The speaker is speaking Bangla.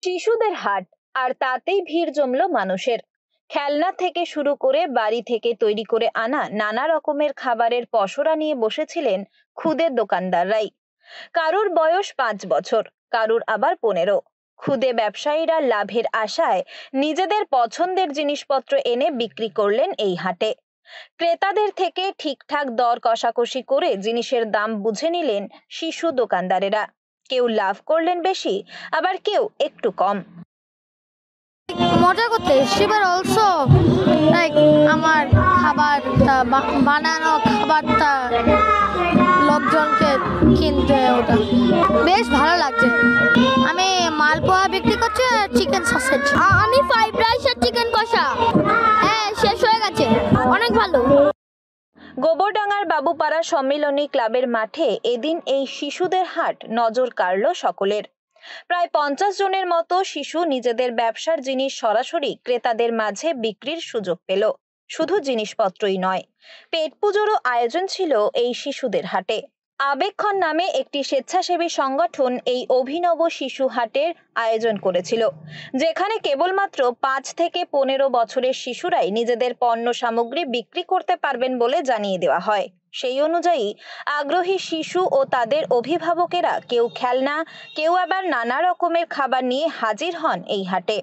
শিশুদের হাট, আর তাতেই ভিড় জমলো মানুষের। খেলনা থেকে শুরু করে বাড়ি থেকে তৈরি করে আনা নানা রকমের খাবারের পসরা নিয়ে বসেছিলেন খুদে দোকানদাররাই। কারুর বয়স 5 বছর, কারুর আবার 15। খুদে ব্যবসায়ীরা লাভের আশায় নিজেদের পছন্দের জিনিসপত্র এনে বিক্রি করলেন এই হাটে। ক্রেতাদের থেকে ঠিকঠাক দর কষাকষি করে জিনিসের দাম বুঝে নিলেন শিশু দোকানদারেরা। কেউ লাভ করলেন বেশি, আবার কেউ একটু কম। মজা করতে এসছি, বাট অলসো লাইক আমার খাবারটা বানানো খাবারটা লোকজনকে কিনতে, ওটা বেশ ভালো লাগছে। আমি মালপোয়া বিক্রি করছি আর চিকেন সসেজ। আমি ফ্রাইড রাইস আর চিকেন কষা। হ্যাঁ, শেষ হয়ে গেছে, অনেক ভালো। গোবরডাঙ্গার বাবুপাড়া সম্মিলনী ক্লাবের মাঠে এদিন এই শিশুদের হাট নজর কাড়ল সকলের। প্রায় 50 জনের মতো শিশু নিজেদের ব্যবসার জিনিস সরাসরি ক্রেতাদের মাঝে বিক্রির সুযোগ পেল। শুধু জিনিসপত্রই নয়, পেট পুজোরও আয়োজন ছিল এই শিশুদের হাটে। আবেক্ষণ নামে একটি স্বেচ্ছাসেবী সংগঠন এই অভিনব শিশু হাটের আয়োজন করেছিল, যেখানে কেবলমাত্র 5 থেকে 15 বছরের শিশুরাই নিজেদের পণ্য সামগ্রী বিক্রি করতে পারবেন বলে জানিয়ে দেওয়া হয়। সেই অনুযায়ী আগ্রহী শিশু ও তাদের অভিভাবকেরা কেউ খেলনা, কেউ আবার নানা রকমের খাবার নিয়ে হাজির হন এই হাটে।